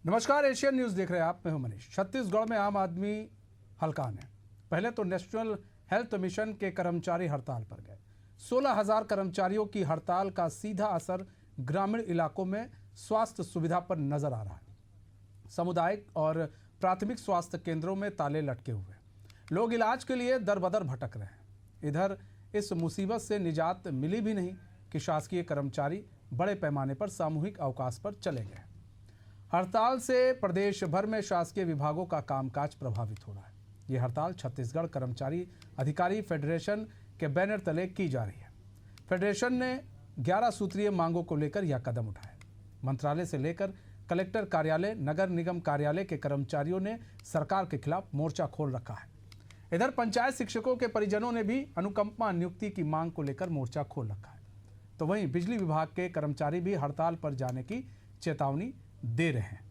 नमस्कार, Asian news देख रहे हैं आप। मैं हूं मनीष। छत्तीसगढ़ में आम आदमी हलकान है। पहले तो नेशनल हेल्थ मिशन के कर्मचारी हड़ताल पर गए। 16,000 कर्मचारियों की हड़ताल का सीधा असर ग्रामीण इलाकों में स्वास्थ्य सुविधा पर नजर आ रहा है। सामुदायिक और प्राथमिक स्वास्थ्य केंद्रों में ताले लटके हुए लोग इलाज के लिए दर बदर भटक रहे हैं। इधर इस मुसीबत से निजात मिली भी नहीं कि शासकीय कर्मचारी बड़े पैमाने पर सामूहिक अवकाश पर चले गए। हड़ताल से प्रदेश भर में शासकीय विभागों का कामकाज प्रभावित हो रहा है। ये हड़ताल छत्तीसगढ़ कर्मचारी अधिकारी फेडरेशन के बैनर तले की जा रही है। फेडरेशन ने 11 सूत्रीय मांगों को लेकर यह कदम उठाया। मंत्रालय से लेकर कलेक्टर कार्यालय, नगर निगम कार्यालय के कर्मचारियों ने सरकार के खिलाफ मोर्चा खोल रखा है। इधर पंचायत शिक्षकों के परिजनों ने भी अनुकंपा नियुक्ति की मांग को लेकर मोर्चा खोल रखा है। तो वहीं बिजली विभाग के कर्मचारी भी हड़ताल पर जाने की चेतावनी दे रहे हैं।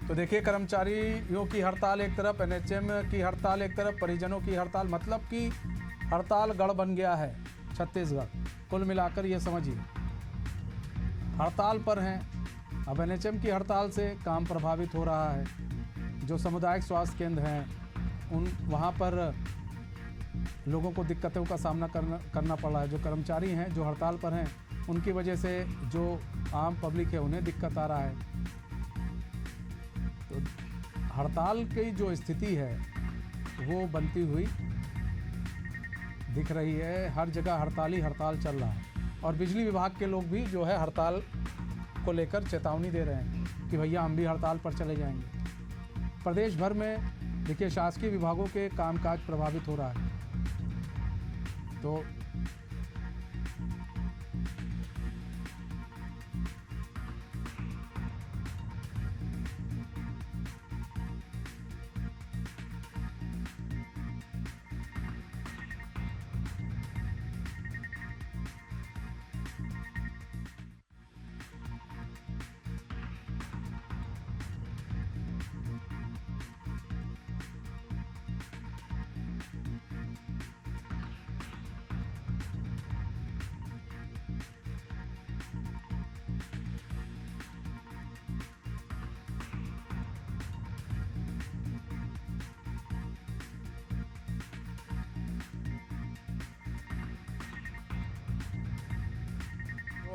तो देखिए, कर्मचारियों की हड़ताल एक तरफ, एनएचएम की हड़ताल एक तरफ, परिजनों की हड़ताल, मतलब कि हड़ताल गढ़ बन गया है छत्तीसगढ़। कुल मिलाकर ये समझिए, हड़ताल पर हैं। अब एनएचएम की हड़ताल से काम प्रभावित हो रहा है। जो सामुदायिक स्वास्थ्य केंद्र हैं वहाँ पर लोगों को दिक्कतों का सामना करना पड़ रहा है। जो कर्मचारी हैं जो हड़ताल पर हैं, उनकी वजह से जो आम पब्लिक है उन्हें दिक्कत आ रहा है। तो हड़ताल की जो स्थिति है वो बनती हुई दिख रही है। हर जगह हड़ताल ही हड़ताल चल रहा है। और बिजली विभाग के लोग भी जो है हड़ताल को लेकर चेतावनी दे रहे हैं कि भैया हम भी हड़ताल पर चले जाएंगे। प्रदेश भर में देखिए, शासकीय विभागों के कामकाज प्रभावित हो रहा है। तो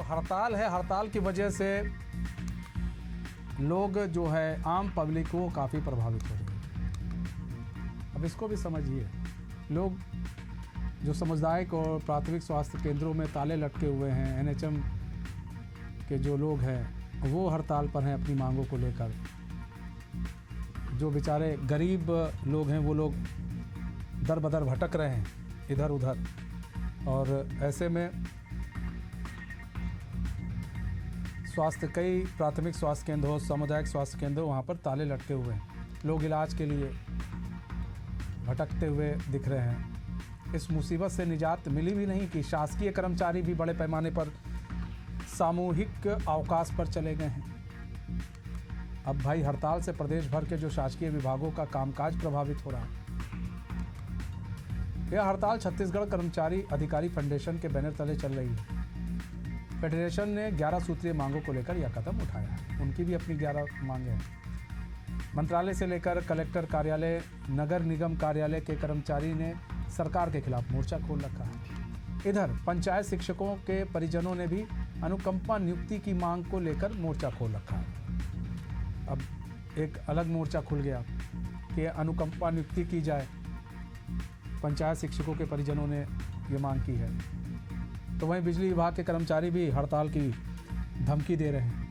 हड़ताल है, हड़ताल की वजह से लोग जो है आम पब्लिक को काफ़ी प्रभावित हो रहे हैं। अब इसको भी समझिए, लोग जो सामुदायिक और प्राथमिक स्वास्थ्य केंद्रों में ताले लटके हुए हैं, एनएचएम के जो लोग हैं वो हड़ताल पर हैं अपनी मांगों को लेकर। जो बेचारे गरीब लोग हैं वो लोग दर बदर भटक रहे हैं इधर उधर। और ऐसे में कई प्राथमिक स्वास्थ्य केंद्र हो, सामुदायिक स्वास्थ्य केंद्र, वहाँ पर ताले लटके हुए हैं। लोग इलाज के लिए भटकते हुए दिख रहे हैं। इस मुसीबत से निजात मिली भी नहीं कि शासकीय कर्मचारी भी बड़े पैमाने पर सामूहिक अवकाश पर चले गए हैं। अब भाई, हड़ताल से प्रदेश भर के जो शासकीय विभागों का कामकाज प्रभावित हो रहा है। यह हड़ताल छत्तीसगढ़ कर्मचारी अधिकारी फेडरेशन के बैनर तले चल रही है। फेडरेशन ने 11 सूत्रीय मांगों को लेकर यह कदम उठाया है। उनकी भी अपनी 11 मांगें हैं। मंत्रालय से लेकर कलेक्टर कार्यालय, नगर निगम कार्यालय के कर्मचारी ने सरकार के खिलाफ मोर्चा खोल रखा है। इधर पंचायत शिक्षकों के परिजनों ने भी अनुकंपा नियुक्ति की मांग को लेकर मोर्चा खोल रखा है। अब एक अलग मोर्चा खुल गया कि अनुकंपा नियुक्ति की जाए। पंचायत शिक्षकों के परिजनों ने ये मांग की है। तो वहीं बिजली विभाग के कर्मचारी भी हड़ताल की धमकी दे रहे हैं।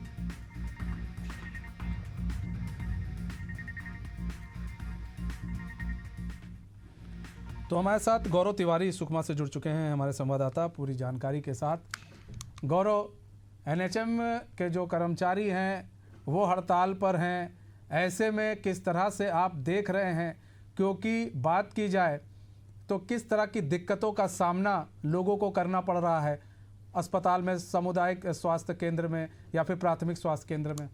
तो हमारे साथ गौरव तिवारी सुकमा से जुड़ चुके हैं, हमारे संवाददाता, पूरी जानकारी के साथ। गौरव, एनएचएम के जो कर्मचारी हैं वो हड़ताल पर हैं, ऐसे में किस तरह से आप देख रहे हैं, क्योंकि बात की जाए तो किस तरह की दिक्कतों का सामना लोगों को करना पड़ रहा है अस्पताल में, सामुदायिक स्वास्थ्य केंद्र में या फिर प्राथमिक स्वास्थ्य केंद्र में?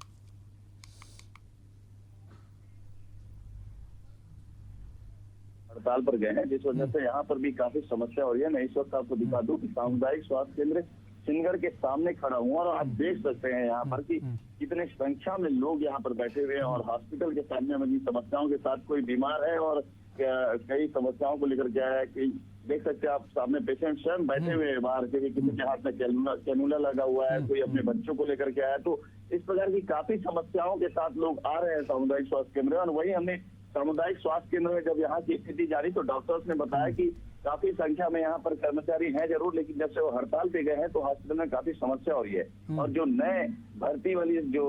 हड़ताल पर गए हैं, जिस वजह से यहाँ पर भी काफी समस्या हो रही है। मैं इस वक्त आपको दिखा दूं कि सामुदायिक स्वास्थ्य केंद्र सिंगर के सामने खड़ा हूँ और आप देख सकते हैं यहाँ पर कि कितने संख्या में लोग यहाँ पर बैठे हुए हैं और हॉस्पिटल के सामने में समस्याओं के साथ कोई बीमार है और कई समस्याओं को लेकर क्या है कि देख सकते हैं आप सामने पेशेंट स्वयं बैठे हुए हैं बाहर के, किसी के हाथ में कैनुला लगा हुआ है, कोई अपने बच्चों को लेकर के आया। तो इस प्रकार की काफी समस्याओं के साथ लोग आ रहे हैं सामुदायिक स्वास्थ्य केंद्र में। और वही हमने सामुदायिक स्वास्थ्य केंद्र में जब यहाँ की स्थिति जानी तो डॉक्टर्स ने बताया कि काफी संख्या में यहाँ पर कर्मचारी हैं जरूर, लेकिन जब से वो हड़ताल पे गए हैं तो हॉस्पिटल में काफी समस्या हो रही है। और जो नए भर्ती वाली जो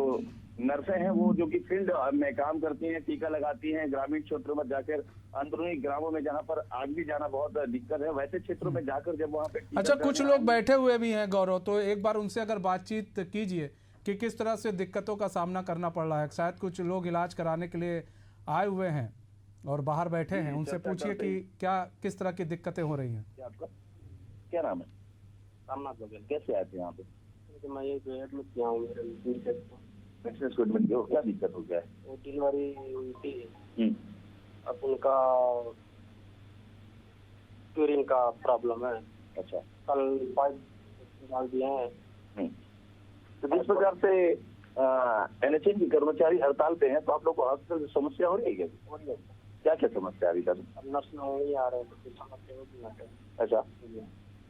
नर्सें हैं वो जो कि फील्ड में काम करती हैं, टीका लगाती हैं, ग्रामीण क्षेत्रों में जाकर, अंदरूनी ग्रामों में जहाँ पर आग भी जाना बहुत दिक्कत है, वैसे क्षेत्रों में जाकर जब वहाँ पे अच्छा, कुछ लोग बैठे हुए भी हैं गौरव, तो एक बार उनसे अगर बातचीत कीजिए कि किस तरह से दिक्कतों का सामना करना पड़ रहा है। शायद कुछ लोग इलाज कराने के लिए आए हुए हैं और बाहर बैठे हैं, उनसे पूछिए कि क्या किस तरह की दिक्कतें हो रही हैं। आपका क्या नाम है? रामनाथ बघेल। कैसे आए थे यहाँ पे? तो मैं ये एडमिट किया हूँ, मेरे एडमिट किया, क्या दिक्कत हो गया है? डिलीवरी थी, अब उनका यूरिन का प्रॉब्लम है। अच्छा, कल पाइप डाल दिए हैं। तो जिस प्रकार से एनएचएम की कर्मचारी हड़ताल पे हैं तो आप लोग को हॉस्पिटल से समस्या हो रही है? क्या क्या समस्या आ रही है? अब नर्स नहीं आ रहे हैं तो समस्या होगी ना। अच्छा,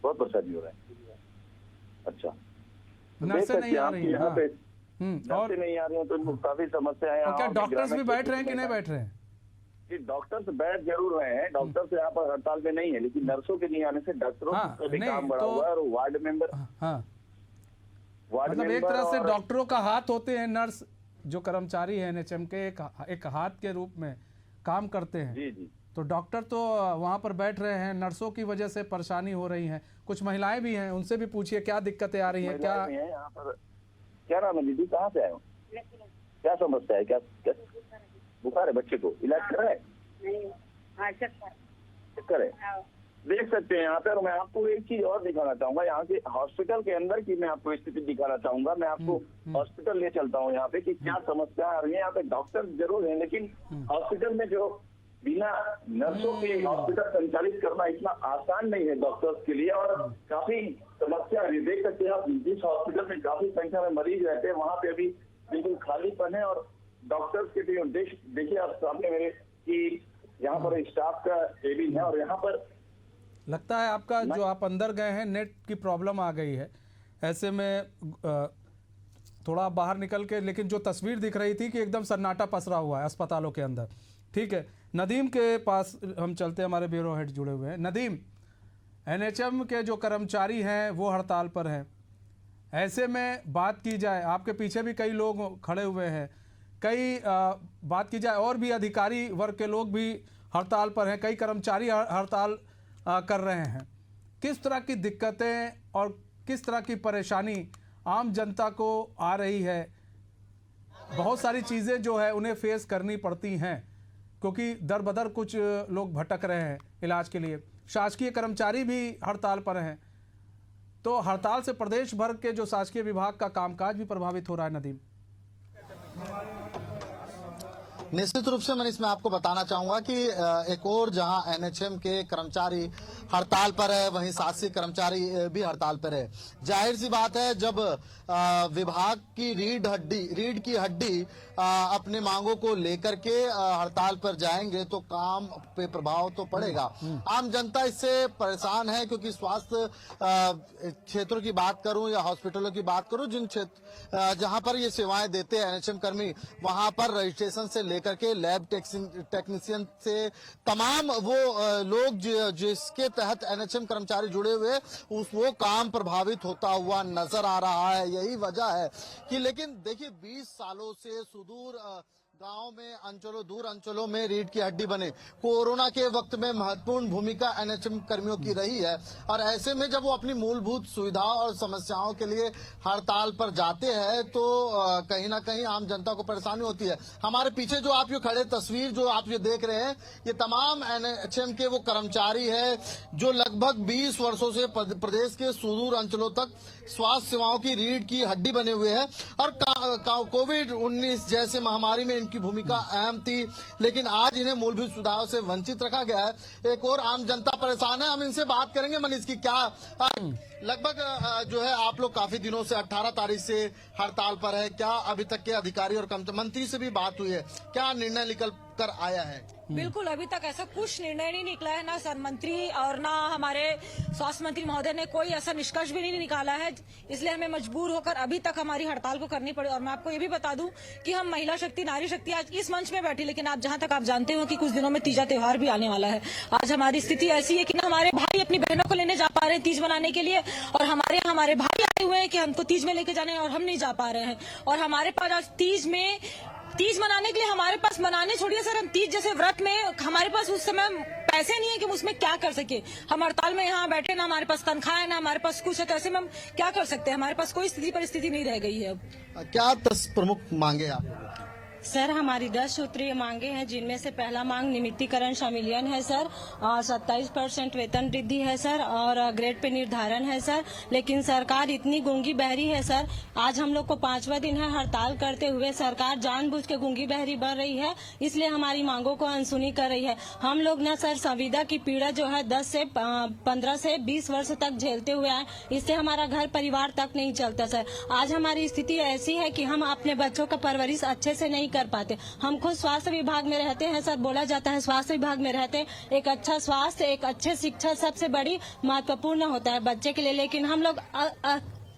बहुत परेशानी हो रहा है। अच्छा, नर्सें नहीं आ रही हैं यहाँ पे, और नहीं आ रही हैं तो इनको काफी समस्या है। क्या डॉक्टर्स भी बैठ रहे हैं कि नहीं बैठ रहे हैं? जी, डॉक्टर्स बैठ जरूर रहे हैं, डॉक्टर्स यहाँ पर हड़ताल पे नहीं है, लेकिन नर्सों के नहीं आने से डॉक्टरों का भी काम बढ़ा हुआ है। और वार्ड मेंबर, मतलब एक तरह से डॉक्टरों का हाथ होते हैं नर्स, जो कर्मचारी है एनएचएम के एक हाथ के रूप में काम करते हैं। जी जी। तो डॉक्टर तो वहाँ पर बैठ रहे हैं, नर्सों की वजह से परेशानी हो रही है। कुछ महिलाएं भी हैं, उनसे भी पूछिए क्या दिक्कतें आ रही हैं। क्या यहाँ पर क्या नाम है दीदी, कहाँ से आए हो? क्या समस्या है? क्या बुखार है बच्चे को? इलाज कर रहे हैं? चक्कर है, देख सकते हैं यहाँ पे। और मैं आपको एक चीज और दिखाना चाहूंगा, यहाँ के हॉस्पिटल के अंदर की मैं आपको स्थिति दिखाना चाहूंगा। मैं आपको हॉस्पिटल ले चलता हूँ यहाँ पे कि क्या समस्या आ रही है। यहाँ पे डॉक्टर जरूर है, लेकिन हॉस्पिटल में जो बिना नर्सों के हॉस्पिटल संचालित करना इतना आसान नहीं है डॉक्टर्स के लिए। और काफी समस्या है, देख सकते हैं आप, जिस हॉस्पिटल में काफी संख्या में मरीज रहते हैं वहाँ पे अभी बिल्कुल खालीपन है। और डॉक्टर्स के भी देखिए आप सामने मेरे कि यहाँ पर स्टाफ का केबिन है और यहाँ पर लगता है आपका जो आप अंदर गए हैं नेट की प्रॉब्लम आ गई है। ऐसे में थोड़ा बाहर निकल के, लेकिन जो तस्वीर दिख रही थी कि एकदम सन्नाटा पसरा हुआ है अस्पतालों के अंदर। ठीक है, नदीम के पास हम चलते हैं, हमारे ब्यूरो हेड जुड़े हुए हैं। नदीम, एनएचएम के जो कर्मचारी हैं वो हड़ताल पर हैं, ऐसे में बात की जाए, आपके पीछे भी कई लोग खड़े हुए हैं, कई बात की जाए और भी अधिकारी वर्ग के लोग भी हड़ताल पर हैं, कई कर्मचारी हड़ताल कर रहे हैं। किस तरह की दिक्कतें और किस तरह की परेशानी आम जनता को आ रही है? बहुत सारी चीज़ें जो है उन्हें फेस करनी पड़ती हैं, क्योंकि दर बदर कुछ लोग भटक रहे हैं इलाज के लिए। शासकीय कर्मचारी भी हड़ताल पर हैं, तो हड़ताल से प्रदेश भर के जो शासकीय विभाग का कामकाज भी प्रभावित हो रहा है। नदीम, निश्चित रूप से मैं इसमें आपको बताना चाहूंगा कि एक और जहां एनएचएम के कर्मचारी हड़ताल पर है, वहीं शासकीय कर्मचारी भी हड़ताल पर है। जाहिर सी बात है, जब विभाग की रीढ़ की हड्डी अपने मांगों को लेकर के हड़ताल पर जाएंगे तो काम पे प्रभाव तो पड़ेगा। आम जनता इससे परेशान है, क्योंकि स्वास्थ्य क्षेत्रों की बात करूं या हॉस्पिटलों की बात करूं, जिन क्षेत्र जहां पर ये सेवाएं देते हैं एनएचएम कर्मी, वहां पर रजिस्ट्रेशन से लेकर लेकर के लैब टेक्नीशियन से तमाम वो लोग जिसके तहत एनएचएम कर्मचारी जुड़े हुए वो काम प्रभावित होता हुआ नजर आ रहा है। यही वजह है कि लेकिन देखिए 20 सालों से सुदूर गांव में दूर अंचलों में रीढ़ की हड्डी बने कोरोना के वक्त में महत्वपूर्ण भूमिका एनएचएम कर्मियों की रही है। और ऐसे में जब वो अपनी मूलभूत सुविधाओं और समस्याओं के लिए हड़ताल पर जाते हैं तो कहीं ना कहीं आम जनता को परेशानी होती है। हमारे पीछे जो आप ये खड़े तस्वीर जो आप ये देख रहे हैं ये तमाम एनएचएम के वो कर्मचारी है जो लगभग 20 वर्षों से प्रदेश के सुदूर अंचलों तक स्वास्थ्य सेवाओं की रीढ़ की हड्डी बने हुए हैं। और कोविड-19 जैसे महामारी में इनकी भूमिका अहम थी, लेकिन आज इन्हें मूलभूत सुविधाओं से वंचित रखा गया है। एक और आम जनता परेशान है, हम इनसे बात करेंगे। मनीष की क्या लगभग जो है आप लोग काफी दिनों से 18 तारीख से हड़ताल पर है, क्या अभी तक के अधिकारी और मंत्री से भी बात हुई है, क्या निर्णय निकल कर आया है? बिल्कुल अभी तक ऐसा कुछ निर्णय नहीं निकला है, ना सर मंत्री और ना हमारे स्वास्थ्य मंत्री महोदय ने कोई ऐसा निष्कर्ष भी नहीं निकाला है। इसलिए हमें मजबूर होकर अभी तक हमारी हड़ताल को करनी पड़ी। और मैं आपको ये भी बता दूं कि हम महिला शक्ति नारी शक्ति आज इस मंच में बैठी, लेकिन आप जहां तक आप जानते हो कि कुछ दिनों में तीजा त्योहार भी आने वाला है। आज हमारी स्थिति ऐसी है कि ना हमारे भाई अपनी बहनों को लेने जा पा रहे हैं तीज मनाने के लिए, और हमारे भाई आए हुए हैं कि हमको तीज में लेके जाने हैं और हम नहीं जा पा रहे हैं। और हमारे पास आज तीज मनाने के लिए हमारे पास मनाने छोड़िए सर, हम तीज जैसे व्रत में हमारे पास उस समय पैसे नहीं है कि हम उसमें क्या कर सके। हम हड़ताल में यहाँ बैठे, ना हमारे पास तनख्वाह है ना हमारे पास कुछ है, तो ऐसे में हम क्या कर सकते हैं? हमारे पास कोई परिस्थिति नहीं रह गई है अब। क्या 10 प्रमुख मांगे आप? सर हमारी 10 सूत्रीय मांगे हैं, जिनमें से पहला मांग नियमितीकरण संविलियन है सर, और 27% वेतन वृद्धि है सर, और ग्रेड पे निर्धारण है सर। लेकिन सरकार इतनी गूंगी बहरी है सर, आज हम लोग को 5वां दिन है हड़ताल करते हुए सरकार जानबूझ के गूंगी बहरी बन रही है, इसलिए हमारी मांगों को अनसुनी कर रही है। हम लोग न सर संविदा की पीड़ा जो है 15 से 20 वर्ष तक झेलते हुए आए, इससे हमारा घर परिवार तक नहीं चलता सर। आज हमारी स्थिति ऐसी है कि हम अपने बच्चों का परवरिश अच्छे से नहीं कर पाते। हम खुद स्वास्थ्य विभाग में रहते हैं सर, बोला जाता है स्वास्थ्य विभाग में रहते हैं, एक अच्छा स्वास्थ्य एक अच्छे शिक्षा सबसे बड़ी महत्वपूर्ण होता है बच्चे के लिए, लेकिन हम लोग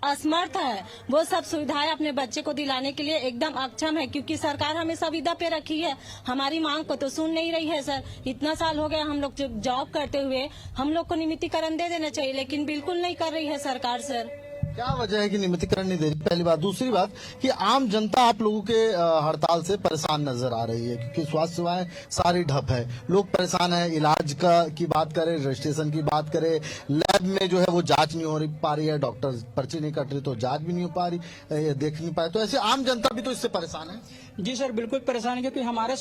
असमर्थ है वो सब सुविधाएं अपने बच्चे को दिलाने के लिए, एकदम अक्षम है, क्योंकि सरकार हमें संविदा पे रखी है, हमारी मांग को तो सुन नहीं रही है सर। इतना साल हो गया हम लोग जॉब करते हुए, हम लोग को नियमितीकरण दे देना चाहिए, लेकिन बिल्कुल नहीं कर रही है सरकार सर। क्या वजह है कि नियमितीकरण नहीं दे रही? पहली बात। दूसरी बात कि आम जनता आप लोगों के हड़ताल से परेशान नजर आ रही है, क्योंकि स्वास्थ्य सेवाएं सारी ठप है, लोग परेशान है। इलाज की बात करें, रजिस्ट्रेशन की बात करें, लैब में जो है वो जांच नहीं हो पा रही है, डॉक्टर पर्ची नहीं कट रही तो जांच भी नहीं हो पा रही, देख नहीं पाए, तो ऐसे आम जनता भी तो इससे परेशान है। जी सर बिल्कुल परेशान है, क्योंकि हमारे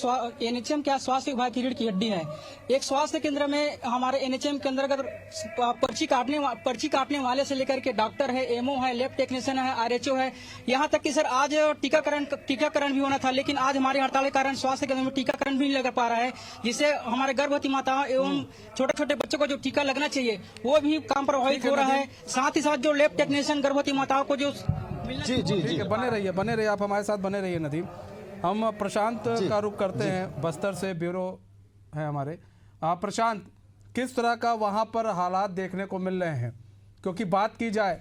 एनएचएम क्या स्वास्थ्य विभाग की रीढ़ की हड्डी है। एक स्वास्थ्य केंद्र में हमारे एनएचएम के अंदर अगर पर्ची काटने वाले से लेकर के डॉक्टर है, एमओ है, लैब टेक्नीशियन है, आरएचओ है, यहाँ तक कि सर आज टीकाकरण भी होना था, लेकिन आज हमारी हड़ताल के कारण स्वास्थ्य केंद्र में टीकाकरण भी नहीं लग पा रहा है, जिससे हमारे गर्भवती माताओं एवं छोटे छोटे बच्चों को जो टीका लगना चाहिए वो भी काम प्रभावित हो रहा है। साथ ही साथ जो लैब टेक्नीशियन गर्भवती माताओं को जो जी बने रहिए आप हमारे साथ बने रहिए नदीम। हम प्रशांत का रुख करते हैं, बस्तर से ब्यूरो है हमारे। प्रशांत, किस तरह का वहां पर हालात देखने को मिल रहे हैं? क्योंकि बात की जाए,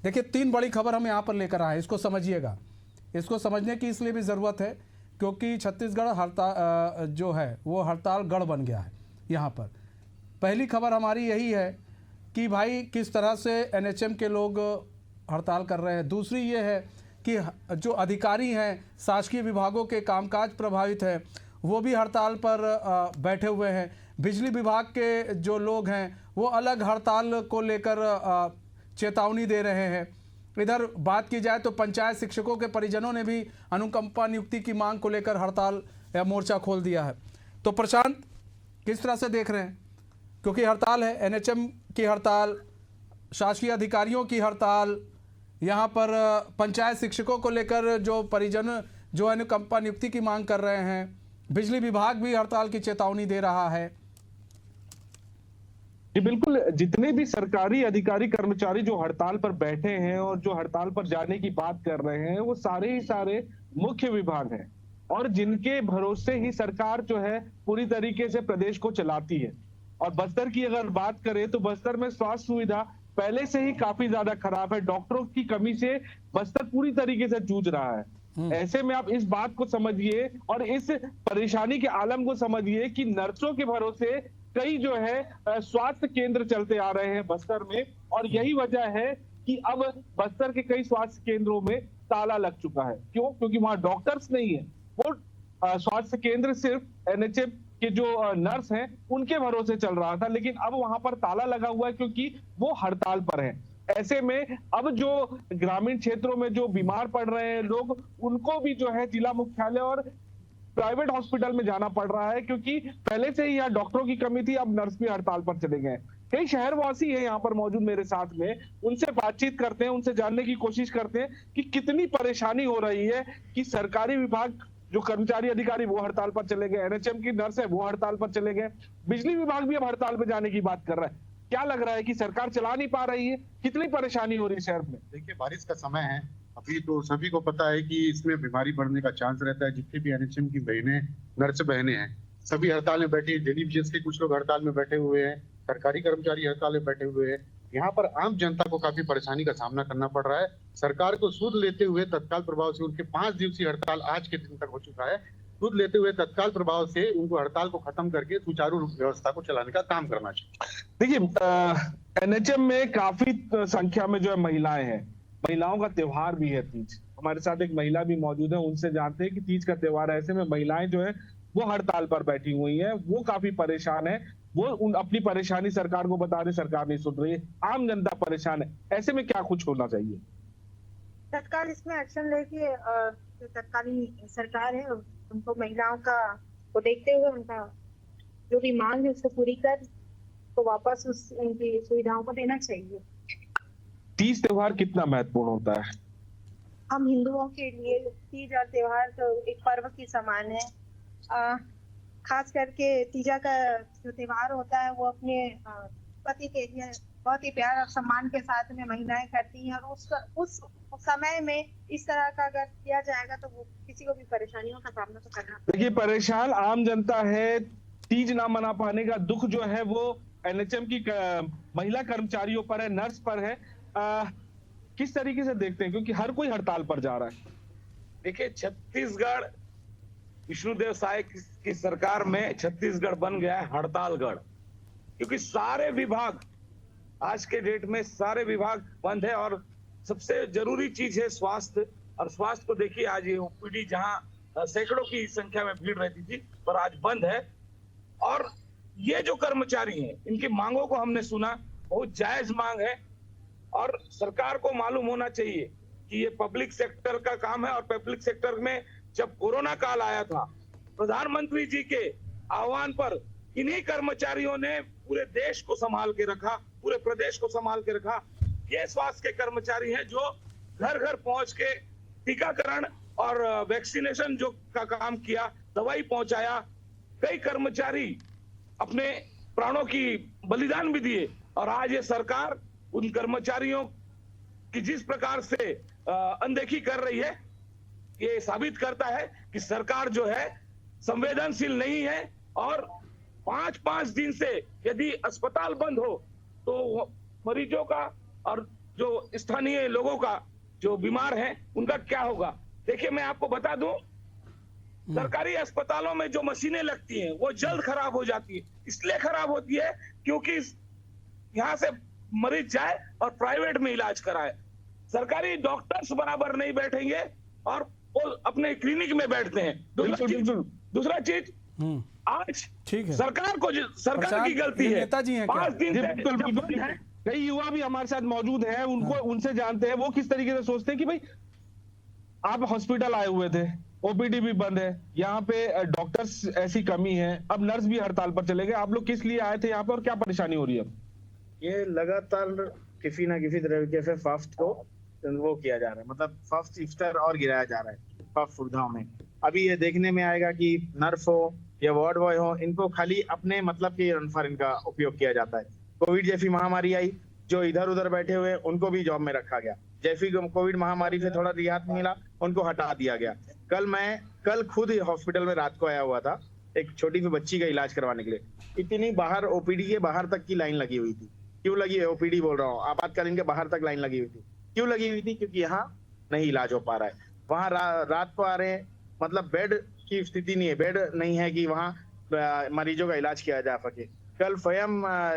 देखिए 3 बड़ी खबर हम यहाँ पर लेकर आए, इसको समझिएगा। इसको समझने की इसलिए भी ज़रूरत है क्योंकि छत्तीसगढ़ हड़ताल जो है वो हड़ताल गढ़ बन गया है यहाँ पर। पहली खबर हमारी यही है कि भाई किस तरह से एनएचएम के लोग हड़ताल कर रहे हैं। दूसरी ये है कि जो अधिकारी हैं, शासकीय विभागों के कामकाज प्रभावित है, वो भी हड़ताल पर बैठे हुए हैं। बिजली विभाग के जो लोग हैं वो अलग हड़ताल को लेकर चेतावनी दे रहे हैं। इधर बात की जाए तो पंचायत शिक्षकों के परिजनों ने भी अनुकंपा नियुक्ति की मांग को लेकर हड़ताल या मोर्चा खोल दिया है। तो प्रशांत, किस तरह से देख रहे हैं? क्योंकि हड़ताल है, एनएचएम की हड़ताल, शासकीय अधिकारियों की हड़ताल, यहाँ पर पंचायत शिक्षकों को लेकर जो परिजन जो अनुकंपा नियुक्ति की मांग कर रहे हैं, बिजली विभाग भी हड़ताल की चेतावनी दे रहा है। जी बिल्कुल, जितने भी सरकारी अधिकारी कर्मचारी जो हड़ताल पर बैठे हैं और जो हड़ताल पर जाने की बात कर रहे हैं, वो सारे ही सारे मुख्य विभाग हैं और जिनके भरोसे ही सरकार जो है पूरी तरीके से प्रदेश को चलाती है। और बस्तर की अगर बात करें तो बस्तर में स्वास्थ्य सुविधा पहले से ही काफी ज्यादा खराब है। डॉक्टरों की कमी से बस्तर पूरी तरीके से जूझ रहा है। ऐसे में आप इस बात को समझिए और इस परेशानी के आलम को समझिए कि नर्सों के भरोसे कई जो है स्वास्थ्य केंद्र चलते आ रहे हैं बस्तर में, और यही वजह है कि अब बस्तर के कई स्वास्थ्य केंद्रों में ताला लग चुका है। क्यों? क्योंकि वहां डॉक्टर्स नहीं है। वो स्वास्थ्य केंद्र सिर्फ एनएचएम के जो नर्स हैं उनके भरोसे चल रहा था, लेकिन अब वहां पर ताला लगा हुआ है क्योंकि वो हड़ताल पर है। ऐसे में अब जो ग्रामीण क्षेत्रों में जो बीमार पड़ रहे हैं लोग, उनको भी जो है जिला मुख्यालय और प्राइवेट हॉस्पिटल में जाना पड़ रहा है, क्योंकि पहले से ही यहाँ डॉक्टरों की कमी थी, अब नर्स भी हड़ताल पर चले गए। कई शहरवासी हैं यहाँ पर मौजूद मेरे साथ में, उनसे बातचीत करते हैं, उनसे जानने की कोशिश करते हैं कि कितनी परेशानी हो रही है कि सरकारी विभाग जो कर्मचारी अधिकारी वो हड़ताल पर चले गए, एनएचएम की नर्स है वो हड़ताल पर चले गए, बिजली विभाग भी अब हड़ताल पर जाने की बात कर रहा है। क्या लग रहा है कि सरकार चला नहीं पा रही है? कितनी परेशानी हो रही है शहर में? देखिए, बारिश का समय है अभी, तो सभी को पता है कि इसमें बीमारी बढ़ने का चांस रहता है। जितने भी एनएचएम की बहनें, नर्स बहनें हैं, सभी हड़ताल में बैठी, दिल्ली बीएस के कुछ लोग हड़ताल में बैठे हुए हैं, सरकारी कर्मचारी हड़ताल में बैठे हुए हैं। यहाँ पर आम जनता को काफी परेशानी का सामना करना पड़ रहा है। सरकार को सूद लेते हुए तत्काल प्रभाव से उनके 5 दिवसीय हड़ताल आज के दिन तक हो चुका है। सूद लेते हुए तत्काल प्रभाव से उनको हड़ताल को खत्म करके सुचारू व्यवस्था को चलाने का काम करना चाहिए। देखिए, एनएचएम में काफी संख्या में जो है महिलाएं हैं, महिलाओं का त्योहार भी है तीज। हमारे साथ एक महिला भी मौजूद है, उनसे जानते हैं कि तीज का त्योहार है, ऐसे में महिलाएं जो है वो हड़ताल पर बैठी हुई है, वो काफी परेशान है, वो अपनी परेशानी सरकार को बता रहे, सरकार नहीं सुन रही है, आम जनता परेशान है। ऐसे में क्या कुछ होना चाहिए? तत्काल इसमें एक्शन लेके जो तत्कालीन सरकार है उनको महिलाओं का को देखते हुए उनका जो भी मांग है उसको पूरी कर तो वापस उनकी सुविधाओं को देना चाहिए। तीज त्योहार कितना महत्वपूर्ण होता है? हम हिंदुओं के लिए तीज और त्योहार तो एक पर्व की समान है। खास करके तीजा का जो त्योहार होता है वो अपने पति के लिए बहुत ही प्यार और सम्मान के साथ में महिलाएं करती हैं, और उस समय में इस तरह का अगर किया जाएगा तो वो किसी को भी परेशानियों का सामना तो करना। देखिए, परेशान आम जनता है, तीज ना मना पाने का दुख जो है वो एनएचएम की महिला कर्मचारियों पर है, नर्स पर है। किस तरीके से देखते हैं, क्योंकि हर कोई हड़ताल पर जा रहा है? देखिए, छत्तीसगढ़ विष्णुदेव साय की सरकार में छत्तीसगढ़ बन गया है हड़तालगढ़, क्योंकि सारे विभाग आज के डेट में सारे विभाग बंद है, और सबसे जरूरी चीज है स्वास्थ्य। और स्वास्थ्य को देखिए, आज ये ओपीडी जहां सैकड़ों की संख्या में भीड़ रहती थी पर आज बंद है। और ये जो कर्मचारी हैं इनकी मांगों को हमने सुना, बहुत जायज मांग है, और सरकार को मालूम होना चाहिए कि ये पब्लिक सेक्टर का काम है। और पब्लिक सेक्टर में जब कोरोना काल आया था, प्रधानमंत्री जी के आह्वान पर इन्हीं कर्मचारियों ने पूरे देश को संभाल के रखा, पूरे प्रदेश को संभाल के रखा। ये स्वास्थ्य के कर्मचारी हैं जो घर घर पहुंच के टीकाकरण और वैक्सीनेशन जो का काम किया, दवाई पहुंचाया। कई कर्मचारी अपने प्राणों की बलिदान भी दिए, और आज ये सरकार उन कर्मचारियों की जिस प्रकार से अनदेखी कर रही है, ये साबित करता है कि सरकार जो है संवेदनशील नहीं है। और 5-5 दिन से यदि अस्पताल बंद हो तो मरीजों का और जो स्थानीय लोगों का जो बीमार हैं उनका क्या होगा? देखिए, मैं आपको बता दूं, सरकारी अस्पतालों में जो मशीनें लगती हैं वो जल्द खराब हो जाती है। इसलिए खराब होती है क्योंकि यहाँ से मरीज जाए और प्राइवेट में इलाज कराए। सरकारी डॉक्टर्स बराबर नहीं बैठेंगे और वो अपने क्लिनिक में बैठते हैं। दूसरा चीज आज ठीक है, सरकार की गलती है। नेताजी हैं 5 दिन बिल्कुल। कई युवा भी हमारे साथ मौजूद हैं, उनको उनसे जानते हैं वो किस तरीके से सोचते हैं कि भाई आप हॉस्पिटल आए हुए थे, ओपीडी भी बंद है, यहाँ पे डॉक्टर्स ऐसी कमी है, अब नर्स भी हड़ताल पर चले गए, आप लोग किस लिए आए थे यहाँ पे और क्या परेशानी हो रही है? ये लगातार किसी ना किसी तरीके से फास्ट को वो किया जा रहा है, मतलब फास्ट स्टर और गिराया जा रहा है फास्ट सुविधाओं में। अभी ये देखने में आएगा कि नर्स हो या वार्ड बॉय हो, इनको खाली अपने मतलब के अनुसार इनका उपयोग किया जाता है। कोविड जैसी महामारी आई, जो इधर उधर बैठे हुए उनको भी जॉब में रखा गया। जैसी कोविड महामारी से थोड़ा रियायत मिला, उनको हटा दिया गया। कल खुद हॉस्पिटल में रात को आया हुआ था, एक छोटी सी बच्ची का इलाज करवाने के लिए। इतनी बाहर ओपीडी के बाहर तक की लाइन लगी हुई थी। क्यों लगी है? ओपीडी बोल रहा हूँ, आपातकालीन के बाहर तक लाइन लगी हुई थी। क्यों लगी हुई थी? क्योंकि यहाँ नहीं इलाज हो पा रहा है। वहाँ रात को आ रहे हैं, मतलब बेड की स्थिति नहीं है, बेड नहीं है कि वहाँ मरीजों का इलाज किया जा सके। कल स्वयं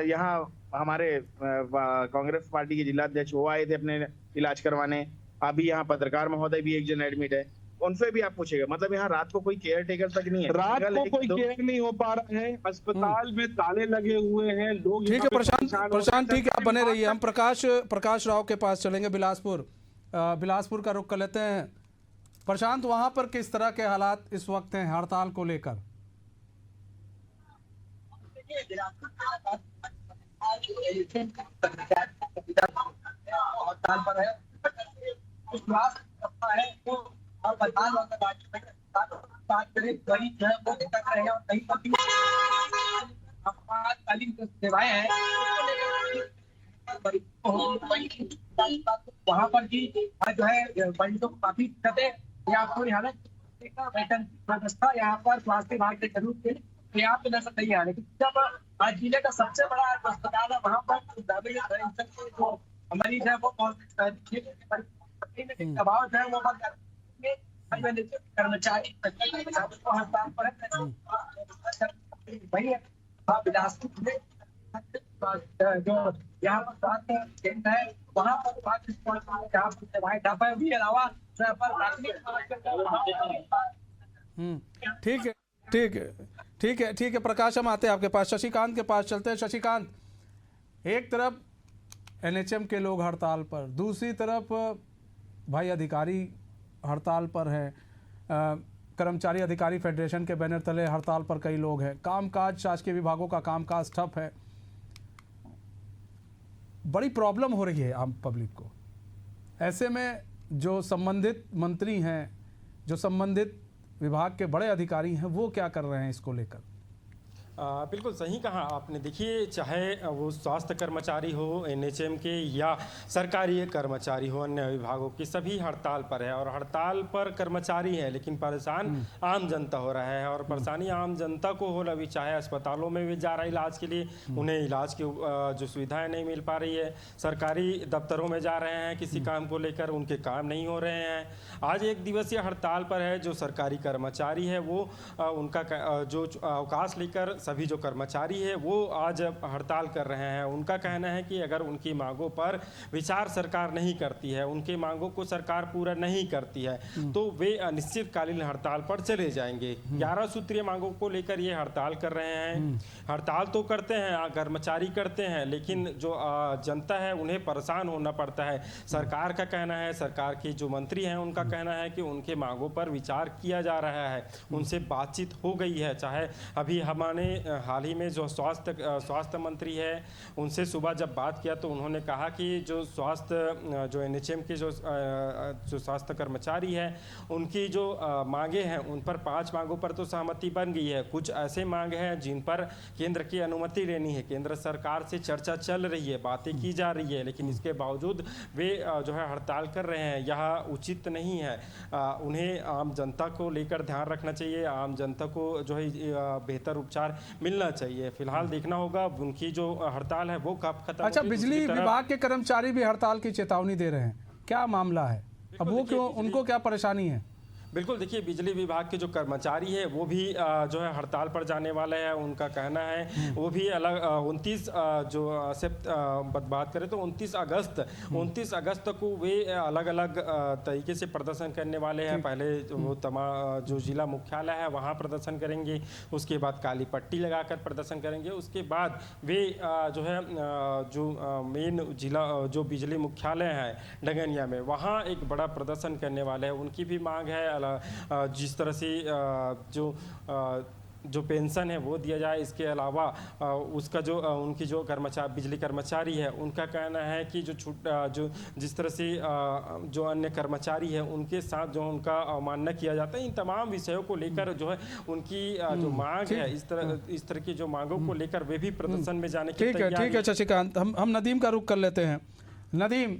यहाँ हमारे कांग्रेस पार्टी के जिलाध्यक्ष वो आए थे अपने इलाज करवाने। अभी यहाँ पत्रकार महोदय भी एक जन एडमिट है, उनसे भी आप पूछेगा, मतलब यहाँ रात को कोई केयर टेकर तक नहीं है। रात को कोई केयर नहीं हो पा रहा है, अस्पताल में ताले लगे हुए हैं, लोग ठीक है प्रशांत ठीक है, आप बने रहिए। हम प्रकाश राव के पास चलेंगे, बिलासपुर का रुख कर लेते हैं। प्रशांत, वहां पर किस तरह के हालात इस वक्त हैं हड़ताल को लेकर? हड़ताल पर है, बात करें गरीब जो है वो तक रहे और कहीं पर भी आपातकालीन जो सेवाएं हैं वहाँ पर भी जो है मरीजों को काफी दिक्कतें या पूरी हालत वेतन व्यवस्था यहाँ पर स्वास्थ्य विभाग के जरूर पर्याप्त नजर नहीं आ रही। जब आज जिले का सबसे बड़ा अस्पताल है वहाँ पर जो मरीज है वो दबाव जो है वो बढ़ जाता है। कर्मचारी हड़ताल पर वही बिलासपुर में जो यहाँ पर स्वास्थ्य केंद्र है वहाँ पर सेवाएं ठप है, उसके अलावा ठीक है प्रकाश, हम आते हैं आपके पास। शशिकांत के पास चलते हैं। शशिकांत, एक तरफ एनएचएम के लोग हड़ताल पर, दूसरी तरफ भाई अधिकारी हड़ताल पर हैं, कर्मचारी अधिकारी फेडरेशन के बैनर तले हड़ताल पर कई लोग हैं, कामकाज शासकीय विभागों का कामकाज ठप है, बड़ी प्रॉब्लम हो रही है आम पब्लिक को। ऐसे में जो संबंधित मंत्री हैं, जो संबंधित विभाग के बड़े अधिकारी हैं, वो क्या कर रहे हैं इसको लेकर? बिल्कुल सही कहा आपने। देखिए, चाहे वो स्वास्थ्य कर्मचारी हो एनएचएम के या सरकारी कर्मचारी हो अन्य विभागों की, सभी हड़ताल पर है और हड़ताल पर कर्मचारी है, लेकिन परेशान आम जनता हो रहा है। और परेशानी आम जनता को हो रही, चाहे अस्पतालों में भी जा रहा है इलाज के लिए, उन्हें इलाज की जो सुविधाएं नहीं मिल पा रही है, सरकारी दफ्तरों में जा रहे हैं किसी काम को लेकर, उनके काम नहीं हो रहे हैं। आज एक दिवसीय हड़ताल पर है जो सरकारी कर्मचारी है, वो उनका जो अवकाश लेकर सभी जो कर्मचारी है वो आज हड़ताल कर रहे हैं। उनका कहना है कि अगर उनकी मांगों पर विचार सरकार नहीं करती है, उनकी मांगों को सरकार पूरा नहीं करती है, तो वे अनिश्चितकालीन हड़ताल पर चले जाएंगे। 11 सूत्रीय मांगों को लेकर ये हड़ताल कर रहे हैं। हड़ताल तो करते हैं, कर्मचारी करते हैं, लेकिन जो जनता है उन्हें परेशान होना पड़ता है। सरकार का कहना है, सरकार के जो मंत्री हैं उनका कहना है कि उनके मांगों पर विचार किया जा रहा है, उनसे बातचीत हो गई है। चाहे अभी हमारे हाल ही में जो स्वास्थ्य मंत्री है उनसे सुबह जब बात किया तो उन्होंने कहा कि जो एनएचएम के जो स्वास्थ्य कर्मचारी है उनकी जो मांगे हैं उन पर 5 मांगों पर तो सहमति बन गई है। कुछ ऐसे मांग हैं जिन पर केंद्र की अनुमति लेनी है, केंद्र सरकार से चर्चा चल रही है, बातें की जा रही है, लेकिन इसके बावजूद वे जो है हड़ताल कर रहे हैं। यह उचित नहीं है। उन्हें आम जनता को लेकर ध्यान रखना चाहिए, आम जनता को जो है बेहतर उपचार मिलना चाहिए। फिलहाल देखना होगा उनकी जो हड़ताल है वो कब खत्म। अच्छा, बिजली विभाग के कर्मचारी भी हड़ताल की चेतावनी दे रहे हैं, क्या मामला है? अब वो क्यों, उनको क्या परेशानी है? बिल्कुल, देखिए बिजली विभाग के जो कर्मचारी है वो भी जो है हड़ताल पर जाने वाले हैं। उनका कहना है वो भी अलग 29 जो से बात करें तो 29 अगस्त को वे अलग अलग तरीके से प्रदर्शन करने वाले हैं। पहले वो जो जिला मुख्यालय है वहाँ प्रदर्शन करेंगे, उसके बाद काली पट्टी लगाकर प्रदर्शन करेंगे, उसके बाद वे जो है जो मेन जिला जो बिजली मुख्यालय है डगनिया में, वहाँ एक बड़ा प्रदर्शन करने वाले हैं। उनकी भी मांग है जिस तरह से जो पेंशन है वो दिया जाए, इसके अलावा उसका जो उनकी जो बिजली कर्मचारी है उनका कहना है कि जो जिस तरह से जो अन्य कर्मचारी है उनके साथ जो उनका अवमानना किया जाता है, इन तमाम विषयों को लेकर जो है उनकी जो मांग है, इस तरह की जो मांगों को लेकर वे भी प्रदर्शन में जाने की तैयारी। ठीक है शशिकांत, हम नदीम का रुख कर लेते हैं। नदीम,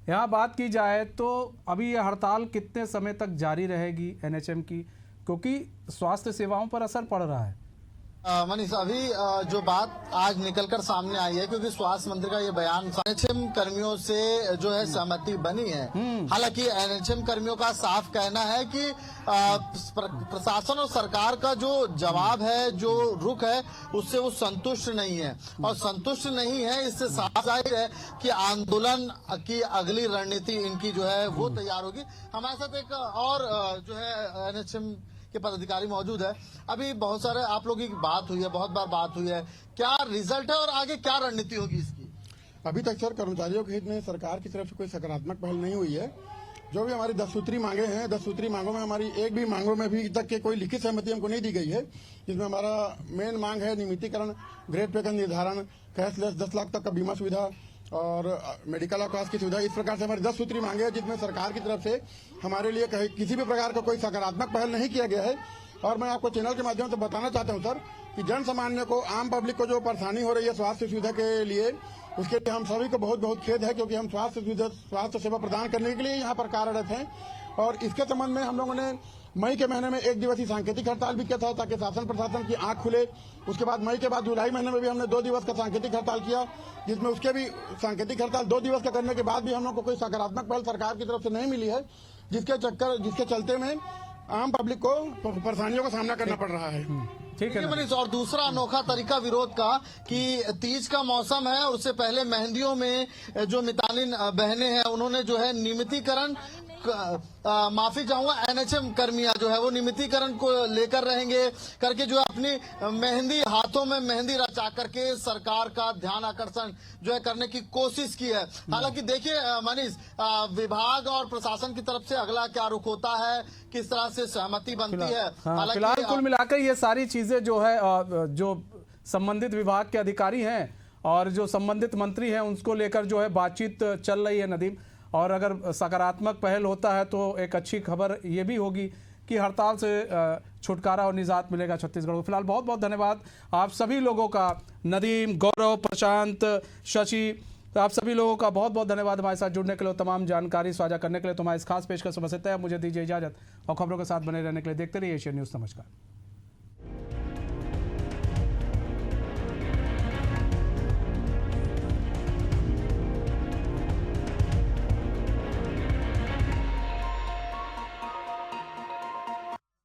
यहाँ बात की जाए तो अभी ये हड़ताल कितने समय तक जारी रहेगी एनएचएम की, क्योंकि स्वास्थ्य सेवाओं पर असर पड़ रहा है? मनीष, अभी जो बात आज निकलकर सामने आई है, क्योंकि स्वास्थ्य मंत्री का ये बयान एनएचएम कर्मियों से जो है सहमति बनी है। हालांकि एनएचएम कर्मियों का साफ कहना है कि प्रशासन और सरकार का जो जवाब है, जो रुख है, उससे वो संतुष्ट नहीं है। और संतुष्ट नहीं है, इससे साफ जाहिर है कि आंदोलन की अगली रणनीति इनकी जो है वो तैयार होगी। हमारे साथ एक और जो है एनएचएम के पदाधिकारी मौजूद है। अभी बहुत सारे आप लोगों की बात हुई है, बहुत बार बात हुई है, क्या रिजल्ट है और आगे क्या रणनीति होगी इसकी? अभी तक सर कर्मचारियों के हित में सरकार की तरफ से कोई सकारात्मक पहल नहीं हुई है। जो भी हमारी 10 सूत्री मांगे हैं, 10 सूत्री मांगों में हमारी एक भी मांगों में भी तक के कोई लिखित सहमति हमको नहीं दी गई है। जिसमें हमारा मेन मांग है नियमितीकरण, ग्रेड पे का निर्धारण, कैशलेस 10 लाख तक का बीमा सुविधा और मेडिकल अवकाश की सुविधा। इस प्रकार से हमारी 10 सूत्री मांगे हैं, जिसमें सरकार की तरफ से हमारे लिए किसी भी प्रकार का कोई सकारात्मक पहल नहीं किया गया है। और मैं आपको चैनल के माध्यम से बताना चाहता हूं सर कि जन सामान्य को, आम पब्लिक को जो परेशानी हो रही है स्वास्थ्य सुविधा के लिए, उसके लिए हम सभी को बहुत बहुत खेद है, क्योंकि हम स्वास्थ्य सेवा प्रदान करने के लिए यहाँ पर कार्यरत हैं। और इसके संबंध में हम लोगों ने मई के महीने में 1 दिवसीय सांकेतिक हड़ताल भी किया था, ताकि शासन प्रशासन की आंख खुले। उसके बाद मई के बाद जुलाई महीने में भी हमने 2 दिवस का सांकेतिक हड़ताल किया, जिसमें उसके भी सांकेतिक हड़ताल 2 दिवस का करने के बाद भी हम लोग को कोई सकारात्मक पहल सरकार की तरफ से नहीं मिली है, जिसके चलते में आम पब्लिक को परेशानियों का सामना करना पड़ रहा है। ठीक है मनीष। और दूसरा अनोखा तरीका विरोध का कि तीज का मौसम है, उससे पहले मेहंदियों में जो मितानिन बहनें हैं, उन्होंने जो है नियमितीकरण, माफी चाहूंगा, एनएचएम कर्मियां जो है वो नियमितीकरण को लेकर रहेंगे करके जो है अपनी मेहंदी, हाथों में मेहंदी रचा करके सरकार का ध्यान आकर्षण जो है करने की कोशिश की है। हालांकि देखिए मनीष, विभाग और प्रशासन की तरफ से अगला क्या रुख होता है, किस तरह से सहमति बनती है। फिलहाल कुल मिलाकर ये सारी चीजें जो है, जो संबंधित विभाग के अधिकारी हैं और जो संबंधित मंत्री हैं, उनको लेकर जो है बातचीत चल रही है नदीम। और अगर सकारात्मक पहल होता है तो एक अच्छी खबर ये भी होगी कि हड़ताल से छुटकारा और निजात मिलेगा छत्तीसगढ़ को। फिलहाल बहुत बहुत धन्यवाद आप सभी लोगों का, नदीम, गौरव, प्रशांत, शशि, तो आप सभी लोगों का बहुत बहुत धन्यवाद हमारे साथ जुड़ने के लिए, तमाम जानकारी साझा करने के लिए। तुम्हारा इस खास पेशकश से मुझे दीजिए इजाजत और खबरों के साथ बने रहने के लिए देखते रहिए एशियन न्यूज़। नमस्कार।